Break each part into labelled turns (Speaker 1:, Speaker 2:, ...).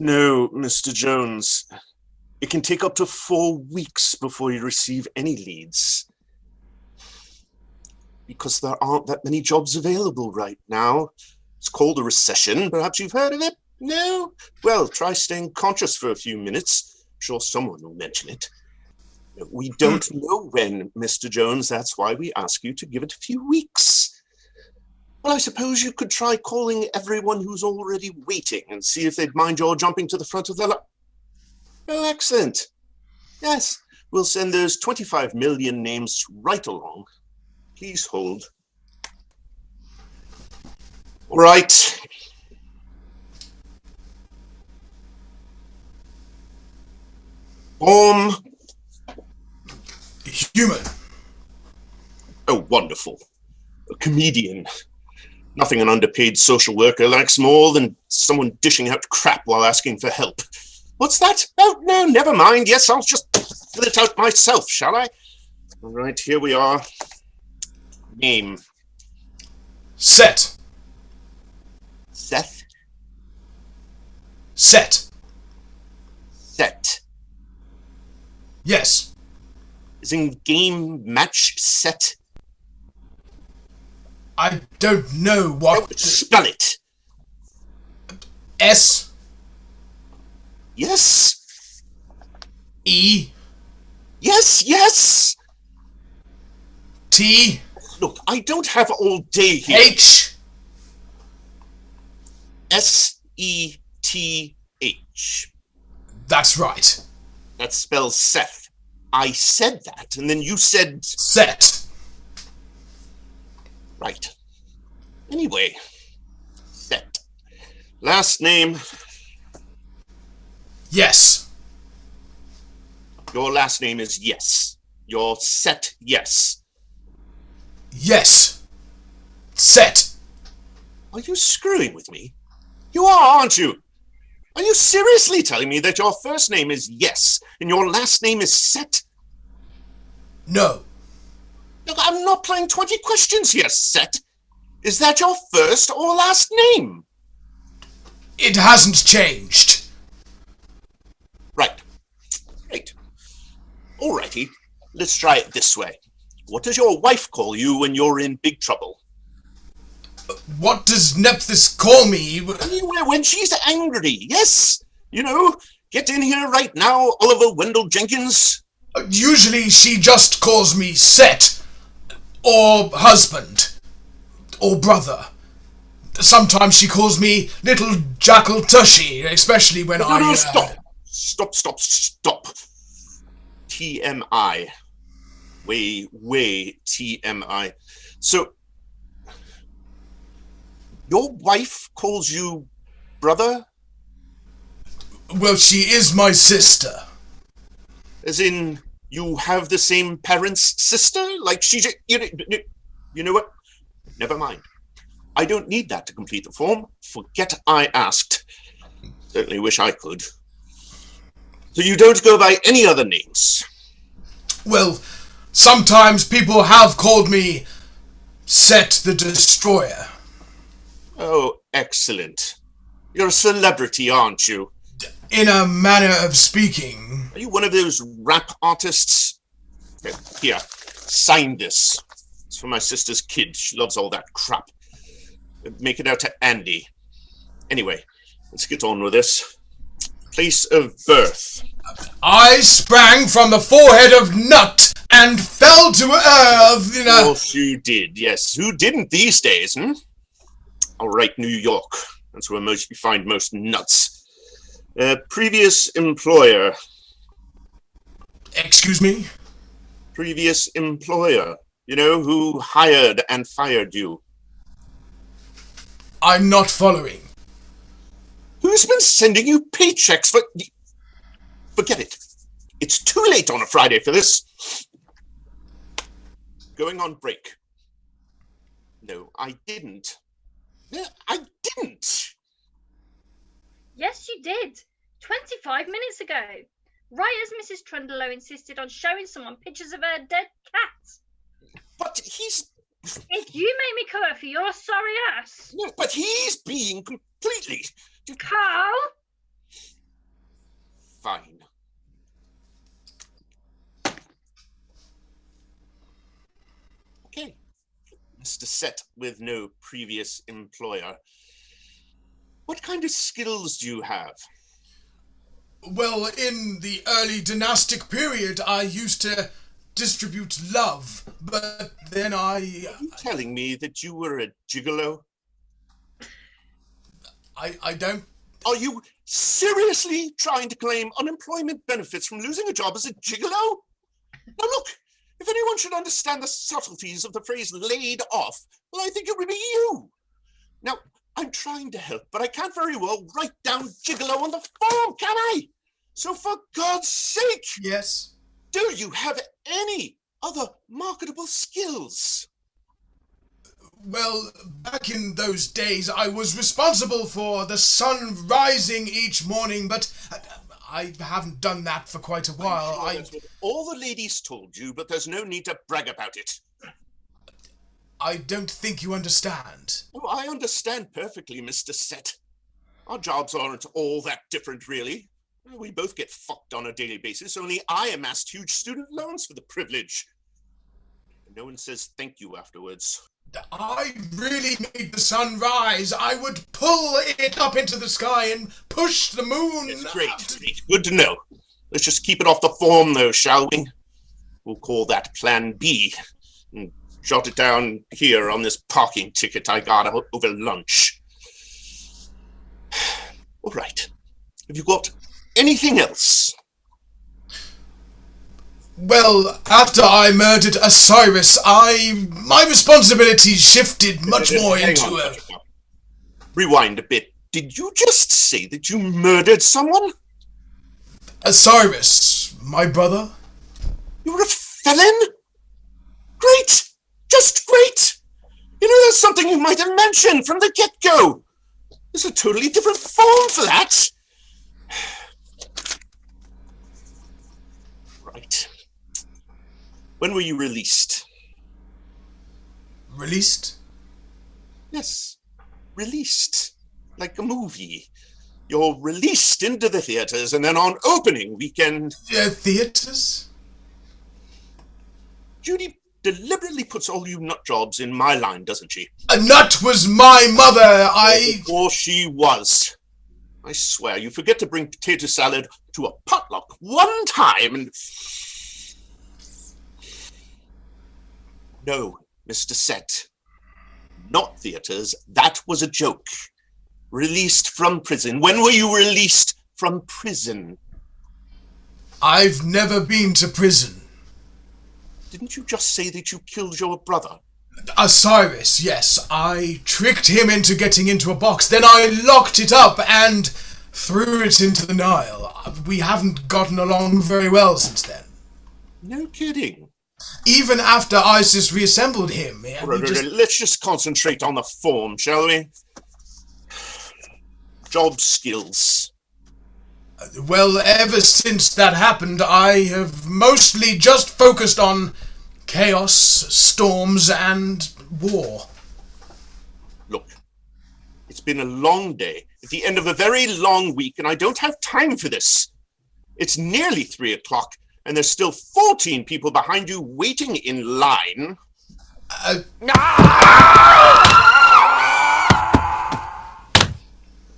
Speaker 1: No, Mr. Jones. It can take up to 4 weeks before you receive any leads. Because there aren't that many jobs available right now. It's called a recession. Perhaps you've heard of it? No? Well, try staying conscious for a few minutes. I'm sure someone will mention it. We don't know when, Mr. Jones. That's why we ask you to give it a few weeks. Well, I suppose you could try calling everyone who's already waiting and see if they'd mind your jumping to the front of the line. Oh, excellent. Yes, we'll send those 25 million names right along. Please hold. All right.
Speaker 2: Human.
Speaker 1: Oh, wonderful. A comedian. Nothing an underpaid social worker likes more than someone dishing out crap while asking for help. What's that? Oh, no, never mind. Yes, I'll just fill it out myself, shall I? All right, here we are. Name.
Speaker 2: Set.
Speaker 1: Seth?
Speaker 2: Set.
Speaker 1: Set.
Speaker 2: Yes.
Speaker 1: Is in game match set?
Speaker 2: I don't know what...
Speaker 1: Oh, spell it.
Speaker 2: S.
Speaker 1: Yes.
Speaker 2: E.
Speaker 1: Yes.
Speaker 2: T.
Speaker 1: Look, I don't have all day here.
Speaker 2: H.
Speaker 1: S-E-T-H.
Speaker 2: That's right.
Speaker 1: That spells Seth. I said that, and then you said...
Speaker 2: Set.
Speaker 1: Right. Anyway. Set. Last name.
Speaker 2: Yes.
Speaker 1: Your last name is Yes. Your Set, yes.
Speaker 2: Yes. Set.
Speaker 1: Are you screwing with me? You are, aren't you? Are you seriously telling me that your first name is Yes and your last name is Set?
Speaker 2: No.
Speaker 1: Look, I'm not playing 20 questions here, Set. Is that your first or last name?
Speaker 2: It hasn't changed.
Speaker 1: Right. Alrighty. Let's try it this way. What does your wife call you when you're in big trouble?
Speaker 2: What does Nephthys call me?
Speaker 1: When she's angry, yes. Get in here right now, Oliver Wendell Jenkins.
Speaker 2: Usually she just calls me Set, or husband, or brother. Sometimes she calls me Little Jackal Tushy, especially when
Speaker 1: No, stop. TMI. Way TMI. So, your wife calls you brother?
Speaker 2: Well, she is my sister.
Speaker 1: As in, you have the same parents' sister? Like she's... You know what? Never mind. I don't need that to complete the form. Forget I asked. Certainly wish I could. So you don't go by any other names?
Speaker 2: Well, sometimes people have called me Set the Destroyer.
Speaker 1: Oh, excellent. You're a celebrity, aren't you?
Speaker 2: In a manner of speaking.
Speaker 1: Are you one of those rap artists? Here, sign this. It's for my sister's kid. She loves all that crap. Make it out to Andy. Anyway, let's get on with this. Place of birth.
Speaker 2: I sprang from the forehead of Nut and fell to earth in a...
Speaker 1: Of course you did, yes. Who didn't these days, All right, New York. That's where you find most nuts. Previous employer.
Speaker 2: Excuse me?
Speaker 1: Previous employer. Who hired and fired you.
Speaker 2: I'm not following.
Speaker 1: Who's been sending you paychecks for... Forget it. It's too late on a Friday for this. Going on break. No, I didn't. I didn't.
Speaker 3: Yes, you did. 25 minutes ago. Right as Mrs. Trundlelow insisted on showing someone pictures of her dead cat.
Speaker 1: But he's...
Speaker 3: If you make me cover for your sorry ass...
Speaker 1: No, but he's being completely...
Speaker 3: Carl?
Speaker 1: Fine. Okay. Mr. Set with no previous employer. What kind of skills do you have?
Speaker 2: Well, in the early dynastic period, I used to distribute love, but then
Speaker 1: Are you telling me that you were a gigolo?
Speaker 2: I don't...
Speaker 1: Are you seriously trying to claim unemployment benefits from losing a job as a gigolo? Now look, if anyone should understand the subtleties of the phrase laid off, well, I think it would be you. Now, I'm trying to help, but I can't very well write down gigolo on the form, can I? So for God's sake,
Speaker 2: Yes?
Speaker 1: do you have any other marketable skills?
Speaker 2: Well, back in those days, I was responsible for the sun rising each morning, but I haven't done that for quite a while.
Speaker 1: I'm sure that's what all the ladies told you, but there's no need to brag about it.
Speaker 2: I don't think you understand.
Speaker 1: Oh, I understand perfectly, Mr. Set. Our jobs aren't all that different, really. We both get fucked on a daily basis, only I amassed huge student loans for the privilege. No one says thank you afterwards.
Speaker 2: I really made the sun rise. I would pull it up into the sky and push the moon.
Speaker 1: It's great. Good to know. Let's just keep it off the form, though, shall we? We'll call that Plan B. And jot it down here on this parking ticket I got over lunch. All right. Have you got anything else?
Speaker 2: Well, after I murdered Osiris, my responsibilities shifted much more into a...
Speaker 1: Rewind a bit. Did you just say that you murdered someone?
Speaker 2: Osiris, my brother?
Speaker 1: You were a felon? Great! Just great! You know, there's something you might have mentioned from the get-go. There's a totally different form for that. Right. When were you released?
Speaker 2: Released?
Speaker 1: Yes, released. Like a movie. You're released into the theaters, and then on opening weekend...
Speaker 2: Theaters?
Speaker 1: Judy deliberately puts all you nut jobs in my line, doesn't she?
Speaker 2: A nut was my mother,
Speaker 1: Or she was. I swear, you forget to bring potato salad to a potluck one time and... No, Mr. Set. Not theaters. That was a joke. Released from prison. When were you released from prison?
Speaker 2: I've never been to prison.
Speaker 1: Didn't you just say that you killed your brother?
Speaker 2: Osiris, yes. I tricked him into getting into a box. Then I locked it up and threw it into the Nile. We haven't gotten along very well since then.
Speaker 1: No kidding.
Speaker 2: Even after ISIS reassembled him.
Speaker 1: Let's just concentrate on the form, shall we? Job skills.
Speaker 2: Well, ever since that happened, I have mostly just focused on chaos, storms, and war.
Speaker 1: Look, it's been a long day, at the end of a very long week, and I don't have time for this. It's nearly 3 o'clock, and there's still 14 people behind you waiting in line.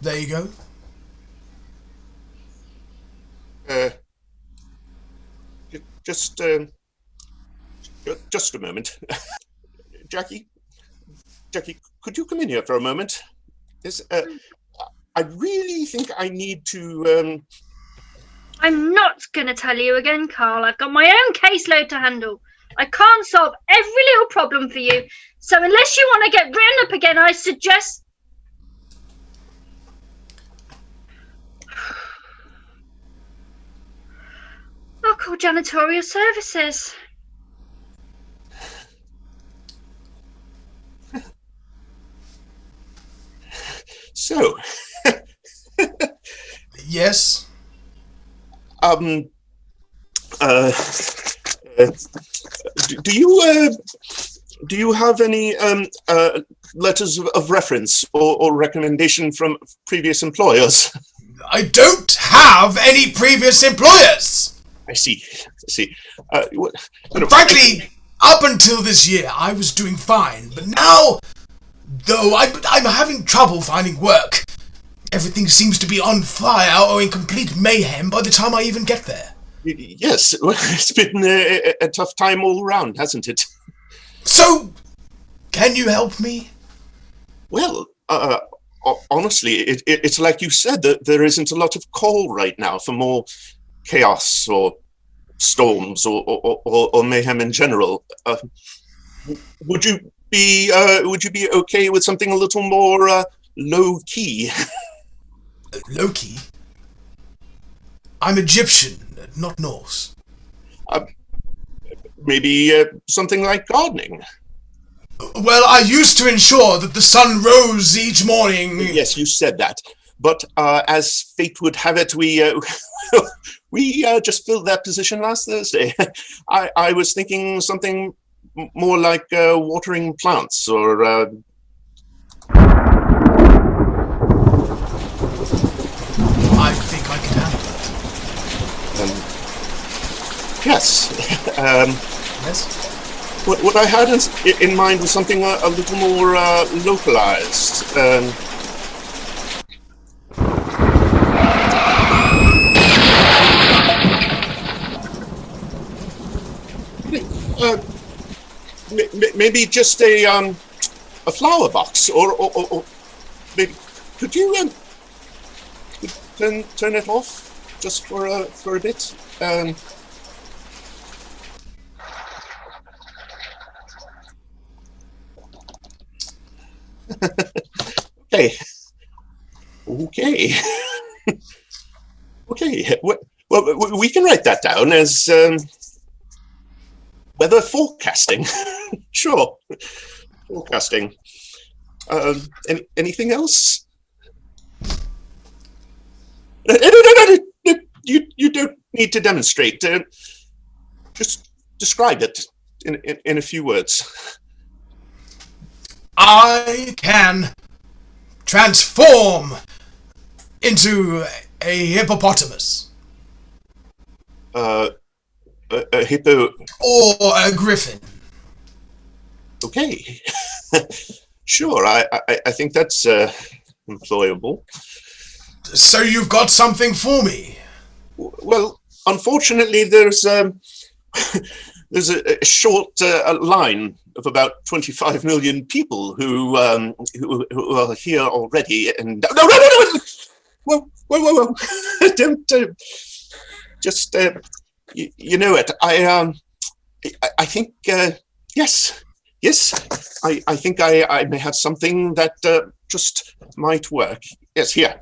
Speaker 2: There you go.
Speaker 1: Just a moment. Jackie, could you come in here for a moment? Yes, I really think I need to...
Speaker 3: I'm not going to tell you again, Carl. I've got my own caseload to handle. I can't solve every little problem for you. So unless you want to get written up again, I suggest... I'll call janitorial services.
Speaker 1: So...
Speaker 2: Yes?
Speaker 1: Do you have any letters of reference or recommendation from previous employers?
Speaker 2: I don't have any previous employers.
Speaker 1: I see.
Speaker 2: Frankly, up until this year, I was doing fine. But now, though I'm having trouble finding work, everything seems to be on fire or in complete mayhem by the time I even get there.
Speaker 1: Yes, well, it's been a tough time all around, hasn't it?
Speaker 2: So, can you help me?
Speaker 1: Well, honestly, it's like you said, that there isn't a lot of call right now for more chaos or storms or mayhem in general. Would you be okay with something a little more low key?
Speaker 2: Low key? I'm Egyptian, not Norse.
Speaker 1: Maybe something like gardening.
Speaker 2: Well, I used to ensure that the sun rose each morning.
Speaker 1: Yes, you said that. But as fate would have it, we just filled that position last Thursday. I was thinking something more like watering plants or...
Speaker 2: I think I can handle that.
Speaker 1: Yes.
Speaker 2: Yes?
Speaker 1: What I had in mind was something a little more localized. Maybe just a flower box, or maybe could you turn it off just for a bit? Okay. Okay. Well, we can write that down as weather forecasting. Sure. Forecasting. Anything else? No. You don't need to demonstrate. Just describe it in a few words.
Speaker 2: I can transform into a hippopotamus.
Speaker 1: A hippo...
Speaker 2: Or a griffin.
Speaker 1: Okay. Sure, I think that's employable.
Speaker 2: So you've got something for me?
Speaker 1: Well, unfortunately, there's a short line of about 25 million people who are here already, and no! Whoa! Don't just you know it. I think yes. I think I may have something that just might work. Yes, here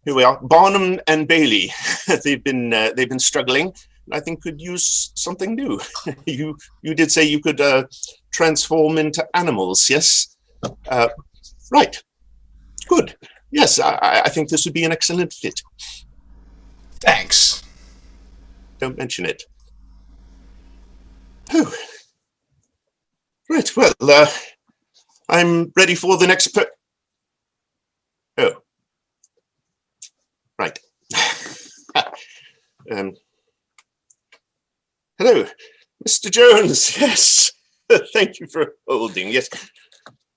Speaker 1: we are. Barnum and Bailey. They've been struggling. I think could use something new. You did say you could transform into animals, yes? Right. Good. Yes, I think this would be an excellent fit.
Speaker 2: Thanks.
Speaker 1: Don't mention it. Oh. Right, well, I'm ready for the next Oh. Right. Hello, Mr. Jones. Yes, thank you for holding. Yes.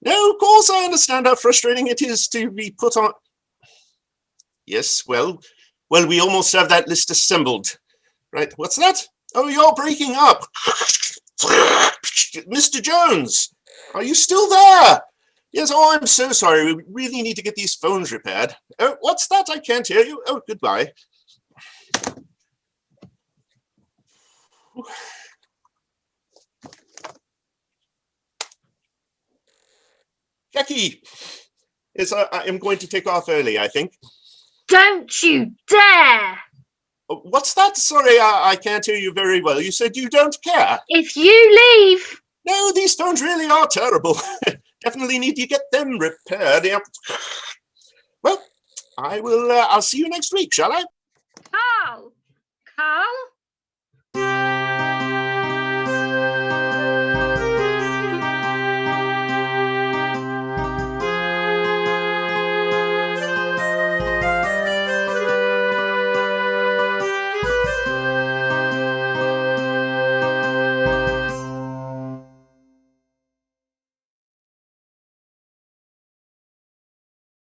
Speaker 1: No, of course I understand how frustrating it is to be put on. Yes, well, we almost have that list assembled. Right, what's that? Oh, you're breaking up. Mr. Jones, are you still there? Yes, oh, I'm so sorry. We really need to get these phones repaired. Oh, what's that? I can't hear you. Oh, goodbye. Jackie, yes, I am going to take off early, I think.
Speaker 3: Don't you dare!
Speaker 1: What's that? Sorry, I can't hear you very well. You said you don't care.
Speaker 3: If you leave...
Speaker 1: No, these phones really are terrible. Definitely need to get them repaired. Yeah. Well, I'll see you next week, shall I?
Speaker 3: Carl!